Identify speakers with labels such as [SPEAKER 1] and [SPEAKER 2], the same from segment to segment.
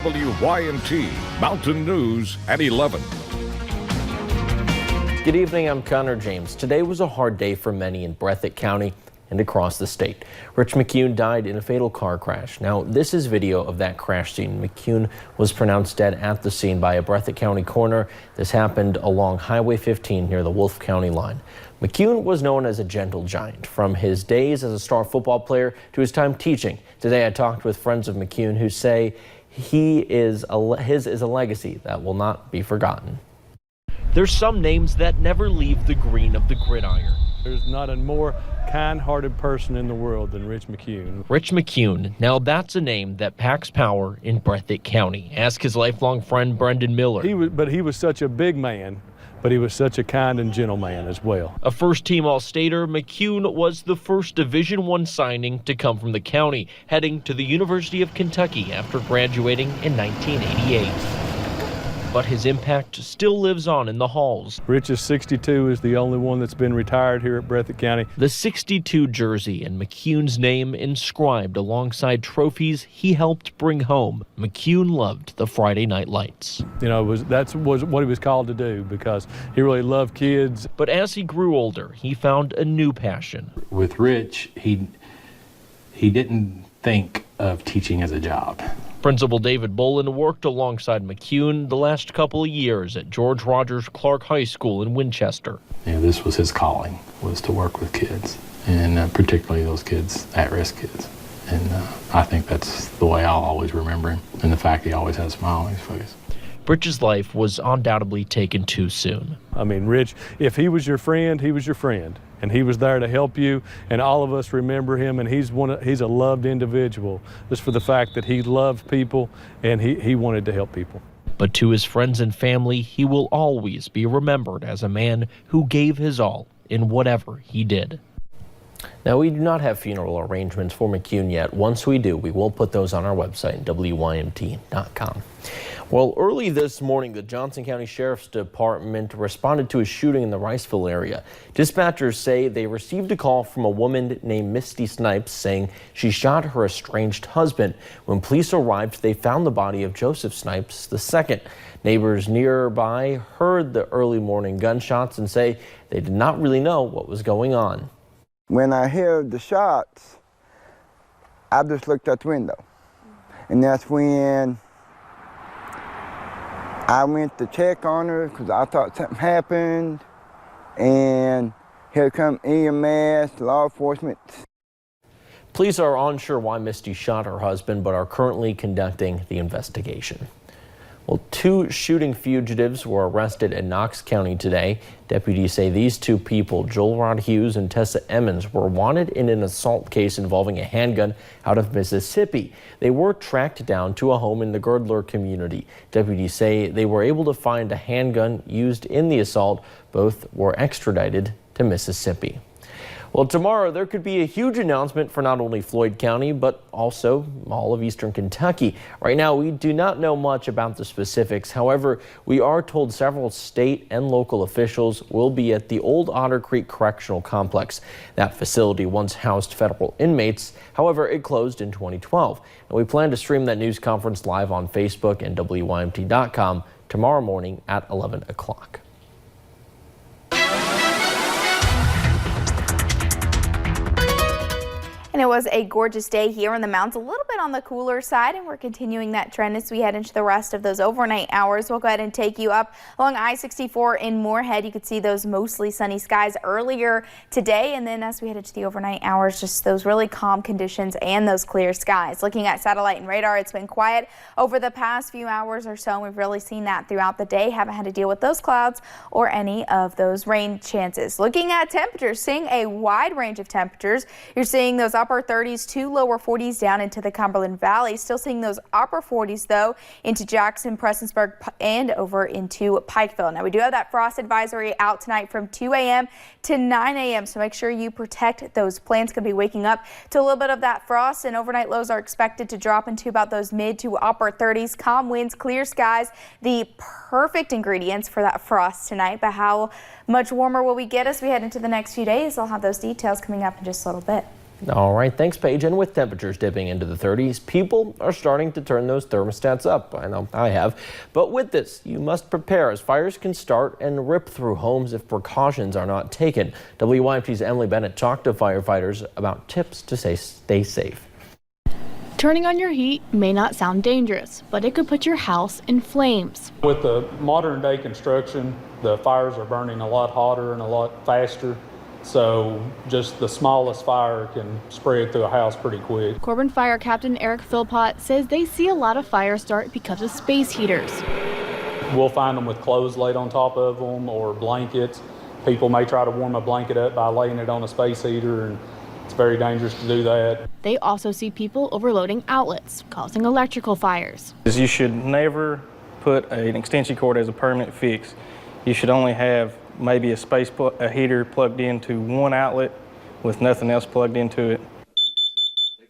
[SPEAKER 1] WYMT Mountain News at 11.
[SPEAKER 2] Good evening, I'm Connor James. Today was a hard day for many in Breathitt County and across the state. Rich McCune died in a fatal car crash. Now, this is video of that crash scene. McCune was pronounced dead at the scene by a Breathitt County coroner. This happened along Highway 15 near the Wolfe County line. McCune was known as a gentle giant, from his days as a star football player to his time teaching. Today, I talked with friends of McCune who say his is a legacy that will not be forgotten. There's some names that never leave the green of the gridiron.
[SPEAKER 3] There's not a more kind-hearted person in the world than Rich McCune.
[SPEAKER 2] Rich McCune, now that's a name that packs power in Breathitt County. Ask his lifelong friend Brendan Miller.
[SPEAKER 3] He was such a big man, but he was such a kind and gentle man as well.
[SPEAKER 2] A first-team All-Stater, McCune was the first Division I signing to come from the county, heading to the University of Kentucky after graduating in 1988. But his impact still lives on in the halls.
[SPEAKER 3] Rich is 62, is the only one that's been retired here at Breathitt County.
[SPEAKER 2] The 62 jersey and McCune's name inscribed alongside trophies he helped bring home. McCune loved the Friday night lights.
[SPEAKER 3] You know, that was what he was called to do because he really loved kids.
[SPEAKER 2] But as he grew older, he found a new passion.
[SPEAKER 4] With Rich, he didn't think of teaching as a job.
[SPEAKER 2] Principal David Bolin worked alongside McCune the last couple of years at George Rogers Clark High School in Winchester.
[SPEAKER 4] You know, this was his calling, was to work with kids, and particularly those kids, at-risk kids. And I think that's the way I'll always remember him, and the fact he always had a smile on his face.
[SPEAKER 2] Rich's life was undoubtedly taken too soon.
[SPEAKER 3] I mean, Rich, if he was your friend, he was your friend. And he was there to help you, and all of us remember him, and he's a loved individual just for the fact that he loved people and he wanted to help people.
[SPEAKER 2] But to his friends and family, he will always be remembered as a man who gave his all in whatever he did. Now, we do not have funeral arrangements for McCune yet. Once we do, we will put those on our website, WYMT.com. Well, early this morning, the Johnson County Sheriff's Department responded to a shooting in the Riceville area. Dispatchers say they received a call from a woman named Misty Snipes saying she shot her estranged husband. When police arrived, they found the body of Joseph Snipes II. Neighbors nearby heard the early morning gunshots and say they did not really know what was going on.
[SPEAKER 5] When I heard the shots, I just looked out the window. And that's when I went to check on her because I thought something happened. And here come EMS, law enforcement.
[SPEAKER 2] Police are unsure why Misty shot her husband, but are currently conducting the investigation. Well, 2 shooting fugitives were arrested in Knox County today. Deputies say these 2 people, Joel Rod Hughes and Tessa Emmons, were wanted in an assault case involving a handgun out of Mississippi. They were tracked down to a home in the Girdler community. Deputies say they were able to find a handgun used in the assault. Both were extradited to Mississippi. Well, tomorrow there could be a huge announcement for not only Floyd County, but also all of eastern Kentucky. Right now, we do not know much about the specifics. However, we are told several state and local officials will be at the old Otter Creek Correctional Complex. That facility once housed federal inmates. However, it closed in 2012. And we plan to stream that news conference live on Facebook and WYMT.com tomorrow morning at 11 o'clock.
[SPEAKER 6] And it was a gorgeous day here in the mountains, a little bit on the cooler side, and we're continuing that trend as we head into the rest of those overnight hours. We'll go ahead and take you up along I-64 in Moorhead. You could see those mostly sunny skies earlier today, and then as we head into the overnight hours, just those really calm conditions and those clear skies. Looking at satellite and radar, it's been quiet over the past few hours or so, and we've really seen that throughout the day. Haven't had to deal with those clouds or any of those rain chances. Looking at temperatures, seeing a wide range of temperatures. You're seeing those upper 30s to lower 40s down into the Cumberland Valley. Still seeing those upper 40s though into Jackson, Prestonsburg, and over into Pikeville. Now we do have that frost advisory out tonight from 2 a.m. to 9 a.m. So make sure you protect those plants. Going to be waking up to a little bit of that frost, and overnight lows are expected to drop into about those mid to upper 30s. Calm winds, clear skies, the perfect ingredients for that frost tonight. But how much warmer will we get as we head into the next few days? I'll have those details coming up in just a little bit.
[SPEAKER 2] All right, thanks, Paige. And with temperatures dipping into the 30s, people are starting to turn those thermostats up. I know I have. But with this, you must prepare, as fires can start and rip through homes if precautions are not taken. WYMT's Emily Bennett talked to firefighters about tips to stay safe.
[SPEAKER 7] Turning on your heat may not sound dangerous, but it could put your house in flames.
[SPEAKER 8] With the modern day construction, the fires are burning a lot hotter and a lot faster. So just the smallest fire can spread through a house pretty quick.
[SPEAKER 7] Corbin Fire Captain Eric Philpott says they see a lot of fires start because of space heaters.
[SPEAKER 8] We'll find them with clothes laid on top of them or blankets. People may try to warm a blanket up by laying it on a space heater, and it's very dangerous to do that.
[SPEAKER 7] They also see people overloading outlets, causing electrical fires.
[SPEAKER 9] You should never put an extension cord as a permanent fix. You should only have maybe a heater plugged into one outlet with nothing else plugged into it.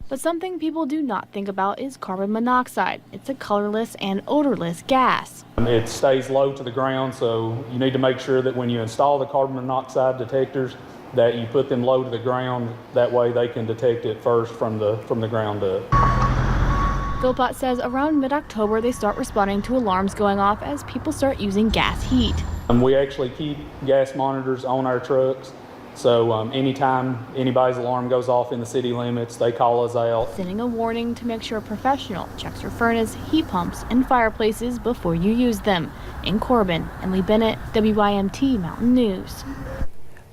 [SPEAKER 7] But something people do not think about is carbon monoxide. It's a colorless and odorless gas.
[SPEAKER 8] It stays low to the ground, so you need to make sure that when you install the carbon monoxide detectors that you put them low to the ground. That way they can detect it first from the ground up.
[SPEAKER 7] Philpott says around mid-October they start responding to alarms going off as people start using gas heat.
[SPEAKER 8] We actually keep gas monitors on our trucks, so anytime anybody's alarm goes off in the city limits, they call us out.
[SPEAKER 7] Sending a warning to make sure a professional checks your furnace, heat pumps, and fireplaces before you use them. In Corbin, Emily Bennett, WYMT Mountain News.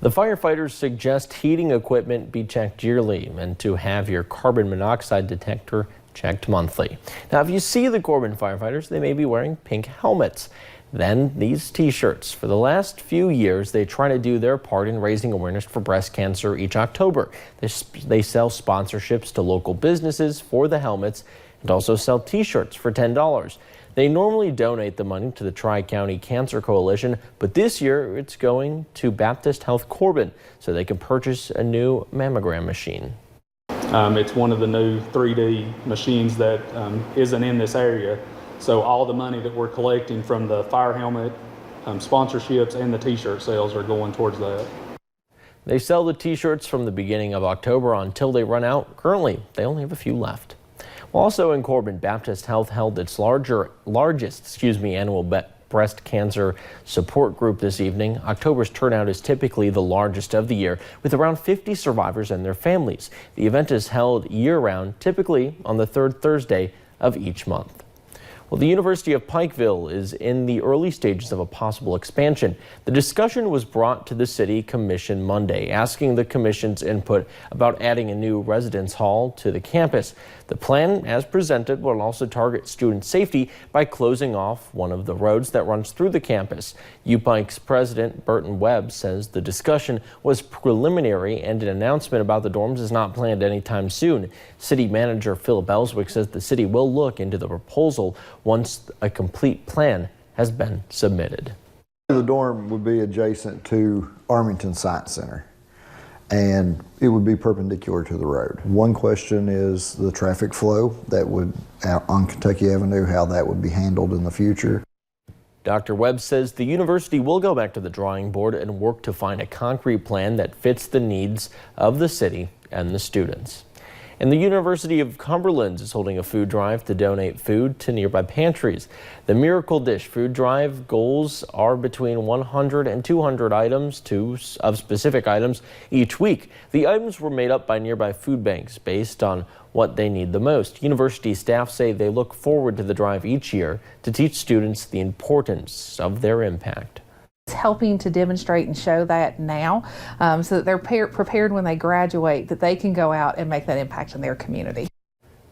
[SPEAKER 2] The firefighters suggest heating equipment be checked yearly and to have your carbon monoxide detector checked monthly. Now, if you see the Corbin firefighters, they may be wearing pink helmets. Then these t-shirts. For the last few years, they try to do their part in raising awareness for breast cancer each October. They sell sponsorships to local businesses for the helmets and also sell t-shirts for $10. They normally donate the money to the Tri-County Cancer Coalition, but this year it's going to Baptist Health Corbin so they can purchase a new mammogram machine.
[SPEAKER 8] It's one of the new 3D machines that isn't in this area. So all the money that we're collecting from the fire helmet sponsorships and the t-shirt sales are going towards that.
[SPEAKER 2] They sell the t-shirts from the beginning of October until they run out. Currently, they only have a few left. Also in Corbin, Baptist Health held its largest annual breast cancer support group this evening. October's turnout is typically the largest of the year, with around 50 survivors and their families. The event is held year-round, typically on the third Thursday of each month. Well, the University of Pikeville is in the early stages of a possible expansion. The discussion was brought to the City Commission Monday, asking the Commission's input about adding a new residence hall to the campus. The plan, as presented, will also target student safety by closing off one of the roads that runs through the campus. UPike's president, Burton Webb, says the discussion was preliminary and an announcement about the dorms is not planned anytime soon. City Manager Philip Ellswick says the city will look into the proposal once a complete plan has been submitted.
[SPEAKER 10] The dorm would be adjacent to Armington Science Center, and it would be perpendicular to the road. One question is the traffic flow that would out on Kentucky Avenue, how that would be handled in the future.
[SPEAKER 2] Dr. Webb says the university will go back to the drawing board and work to find a concrete plan that fits the needs of the city and the students. And the University of Cumberlands is holding a food drive to donate food to nearby pantries. The Miracle Dish food drive goals are between 100 and 200 items of specific items each week. The items were made up by nearby food banks based on what they need the most. University staff say they look forward to the drive each year to teach students the importance of their impact.
[SPEAKER 11] It's helping to demonstrate and show that now so that they're prepared when they graduate, that they can go out and make that impact in their community.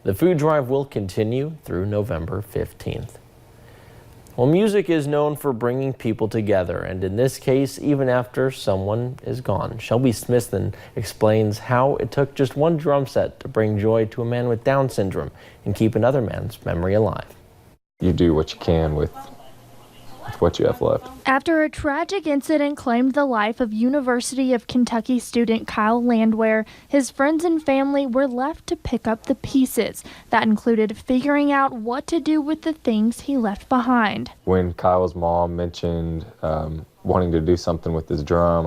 [SPEAKER 2] The food drive will continue through November 15th. Well, music is known for bringing people together, and in this case, even after someone is gone. Shelby Smithson explains how it took just one drum set to bring joy to a man with Down syndrome and keep another man's memory alive.
[SPEAKER 12] You do what you can with what you have left.
[SPEAKER 13] After a tragic incident claimed the life of University of Kentucky student Kyle Landwehr, his friends and family were left to pick up the pieces. That included figuring out what to do with the things he left behind.
[SPEAKER 12] When Kyle's mom mentioned wanting to do something with his drum,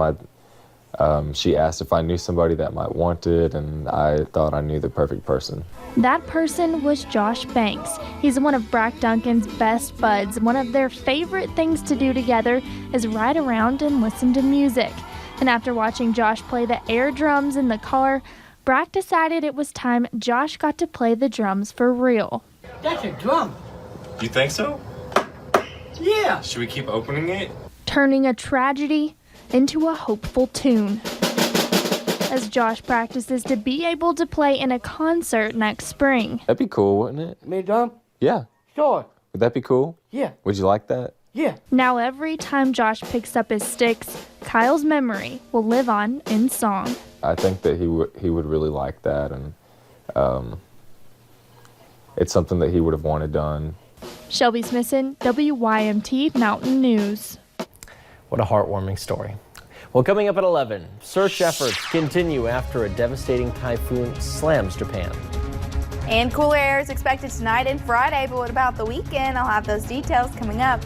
[SPEAKER 12] She asked if I knew somebody that might want it, and I thought I knew the perfect person.
[SPEAKER 13] That person was Josh Banks. He's one of Brack Duncan's best buds. One of their favorite things to do together is ride around and listen to music. And after watching Josh play the air drums in the car, Brack decided it was time Josh got to play the drums for real.
[SPEAKER 14] That's a drum.
[SPEAKER 15] You think so?
[SPEAKER 14] Yeah.
[SPEAKER 15] Should we keep opening it?
[SPEAKER 13] Turning a tragedy into a hopeful tune. As Josh practices to be able to play in a concert next spring.
[SPEAKER 12] That'd be cool, wouldn't it?
[SPEAKER 14] Me drum?
[SPEAKER 12] Yeah.
[SPEAKER 14] Sure.
[SPEAKER 12] Would that be cool?
[SPEAKER 14] Yeah.
[SPEAKER 12] Would you like that?
[SPEAKER 14] Yeah.
[SPEAKER 13] Now every time Josh picks up his sticks, Kyle's memory will live on in song.
[SPEAKER 12] I think that he would really like that, and it's something that he would have wanted done.
[SPEAKER 13] Shelby Smithson, WYMT Mountain News.
[SPEAKER 2] What a heartwarming story. Well, coming up at 11, search efforts continue after a devastating typhoon slams Japan.
[SPEAKER 6] And cooler air is expected tonight and Friday, but what about the weekend? I'll have those details coming up.